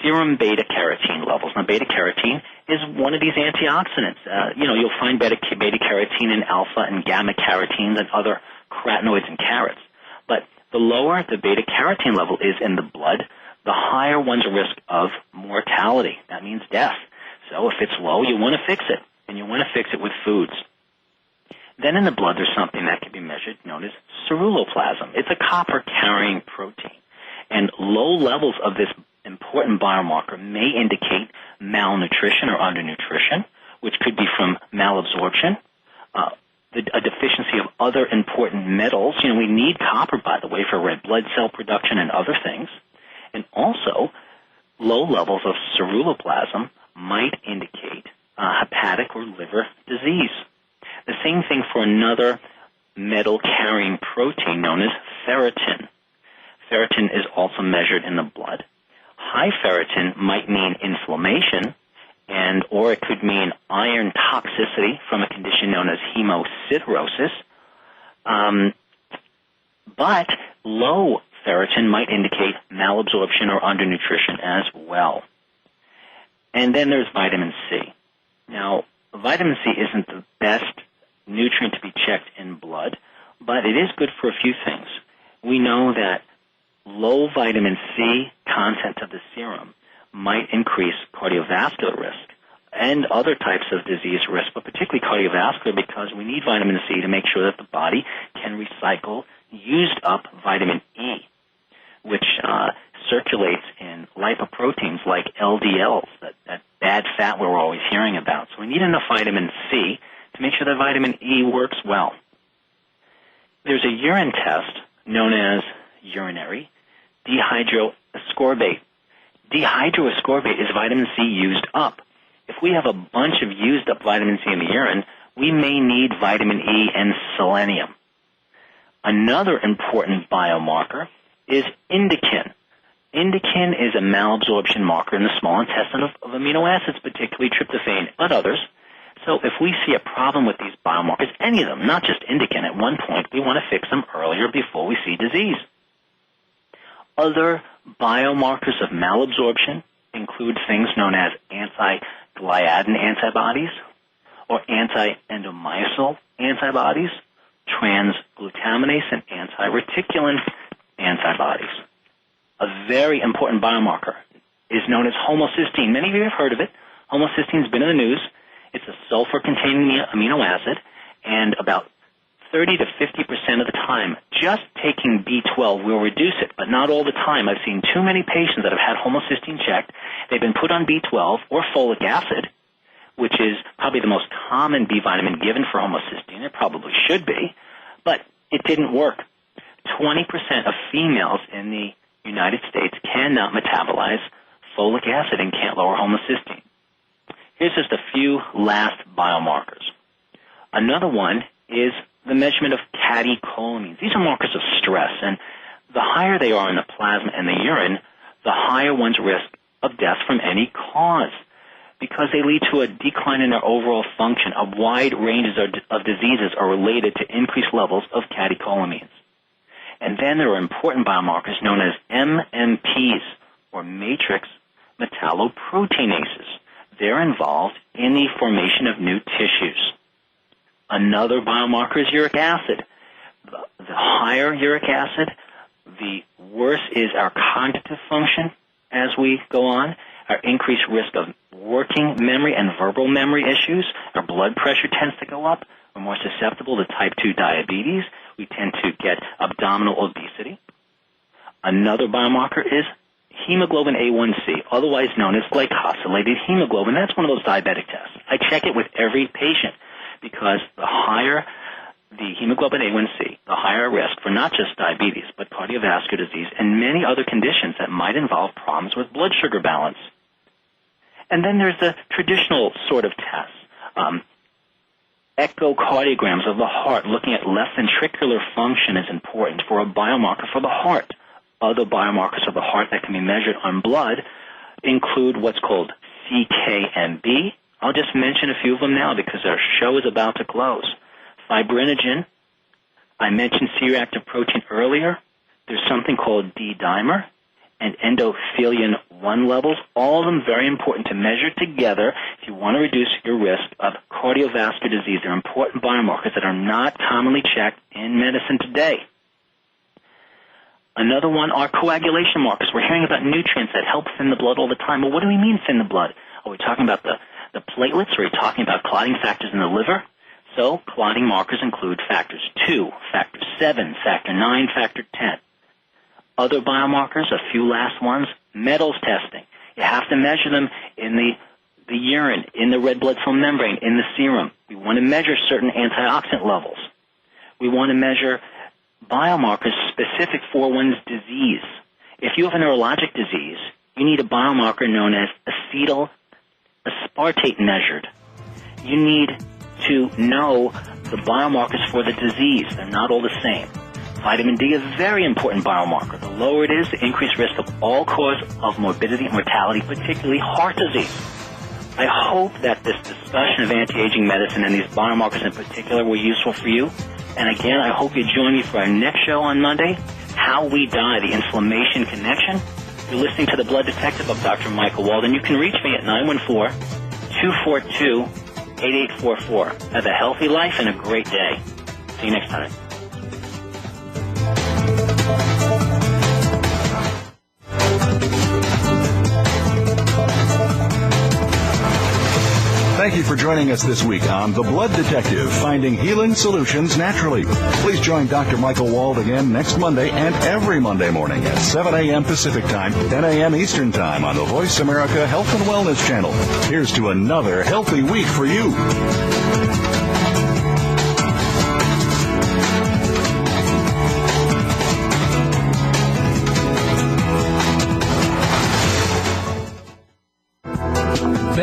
serum beta-carotene levels. Now, beta-carotene is one of these antioxidants. You'll find beta-carotene in alpha and gamma-carotenes and other carotenoids in carrots. But The lower the beta-carotene level is in the blood, the higher one's risk of mortality. That means death. So if it's low, you want to fix it, and you want to fix it with foods. Then in the blood, there's something that can be measured known as ceruloplasmin. It's a copper-carrying protein, and low levels of this important biomarker may indicate malnutrition or undernutrition, which could be from malabsorption, a deficiency of other important metals. You know, we need copper, by the way, for red blood cell production and other things. And also, low levels of ceruloplasmin might indicate hepatic or liver disease. The same thing for another metal-carrying protein known as ferritin. Ferritin is also measured in the blood. High ferritin might mean inflammation, or it could mean iron toxicity from a condition known as hemosiderosis. But low ferritin might indicate malabsorption or undernutrition as well. And then there's vitamin C. Now, vitamin C isn't the best nutrient to be checked in blood, but it is good for a few things. We know that low vitamin C content of the serum might increase cardiovascular risk and other types of disease risk, but particularly cardiovascular, because we need vitamin C to make sure that the body can recycle used up vitamin E, which circulates in lipoproteins like LDLs, that bad fat we're always hearing about. So we need enough vitamin C to make sure that vitamin E works well. There's a urine test known as urinary dehydroascorbate. Dehydroascorbate is vitamin C used up. If we have a bunch of used up vitamin C in the urine, we may need vitamin E and selenium. Another important biomarker is indican. Indican is a malabsorption marker in the small intestine of amino acids, particularly tryptophan, but others. So if we see a problem with these biomarkers, any of them, not just indican, at one point, we want to fix them earlier before we see disease. Other biomarkers of malabsorption include things known as anti-gliadin antibodies or anti-endomyocin antibodies, transglutaminase, and anti-reticulin antibodies. A very important biomarker is known as homocysteine. Many of you have heard of it. Homocysteine has been in the news. It's a sulfur-containing amino acid, and about 30 to 50% of the time, just taking B12 will reduce it, but not all the time. I've seen too many patients that have had homocysteine checked. They've been put on B12 or folic acid, which is probably the most common B vitamin given for homocysteine. It probably should be, but it didn't work. 20% of females in the United States cannot metabolize folic acid and can't lower homocysteine. Here's just a few last biomarkers. Another one is the measurement of catecholamines. These are markers of stress, and the higher they are in the plasma and the urine, the higher one's risk of death from any cause, because they lead to a decline in their overall function. A wide range of diseases are related to increased levels of catecholamines. And then there are important biomarkers known as MMPs, or matrix metalloproteinases. They're involved in the formation of new tissues. Another biomarker is uric acid. The higher uric acid, the worse is our cognitive function as we go on, our increased risk of working memory and verbal memory issues. Our blood pressure tends to go up. We're more susceptible to type 2 diabetes. We tend to get abdominal obesity. Another biomarker is hemoglobin A1C, otherwise known as glycosylated hemoglobin. That's one of those diabetic tests. I check it with every patient because the higher the hemoglobin A1C, the higher risk for not just diabetes, but cardiovascular disease and many other conditions that might involve problems with blood sugar balance. And then there's the traditional sort of tests. Echocardiograms of the heart, looking at left ventricular function, is important for a biomarker for the heart. Other biomarkers of the heart that can be measured on blood include what's called CKMB. I'll just mention a few of them now because our show is about to close. Fibrinogen. I mentioned C-reactive protein earlier. There's something called D-dimer and endothelin-1 levels. All of them very important to measure together if you want to reduce your risk of cardiovascular disease. They're important biomarkers that are not commonly checked in medicine today. Another one are coagulation markers. We're hearing about nutrients that help thin the blood all the time. Well, what do we mean thin the blood? Are we talking about the platelets? Are we talking about clotting factors in the liver? So clotting markers include factors 2, factor 7, factor 9, factor 10. Other biomarkers, a few last ones, metals testing. You have to measure them in the urine, in the red blood cell membrane, in the serum. We want to measure certain antioxidant levels. We want to measure biomarkers specific for one's disease. If you have a neurologic disease, you need a biomarker known as acetyl aspartate measured. You need to know the biomarkers for the disease. They're not all the same. Vitamin D is a very important biomarker. The lower it is, the increased risk of all cause of morbidity and mortality, particularly heart disease. I hope that this discussion of anti-aging medicine and these biomarkers in particular were useful for you. And again, I hope you join me for our next show on Monday, How We Die, the Inflammation Connection. You're listening to The Blood Detective of Dr. Michael Wald, and you can reach me at 914-242-8844. Have a healthy life and a great day. See you next time. Thank you for joining us this week on The Blood Detective, finding healing solutions naturally. Please join Dr. Michael Wald again next Monday and every Monday morning at 7 a.m. Pacific Time, 10 a.m. Eastern Time on the Voice America Health and Wellness Channel. Here's to another healthy week for you.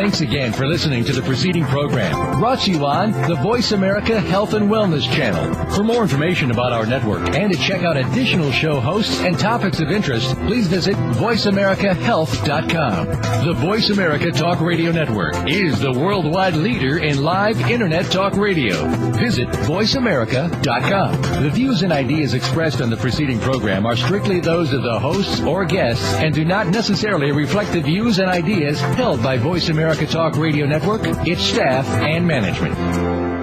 Thanks again for listening to the preceding program, brought to you on the Voice America Health and Wellness Channel. For more information about our network and to check out additional show hosts and topics of interest, please visit voiceamericahealth.com. The Voice America Talk Radio Network is the worldwide leader in live Internet talk radio. Visit voiceamerica.com. The views and ideas expressed on the preceding program are strictly those of the hosts or guests and do not necessarily reflect the views and ideas held by Voice America Talk Radio Network, its staff, and management.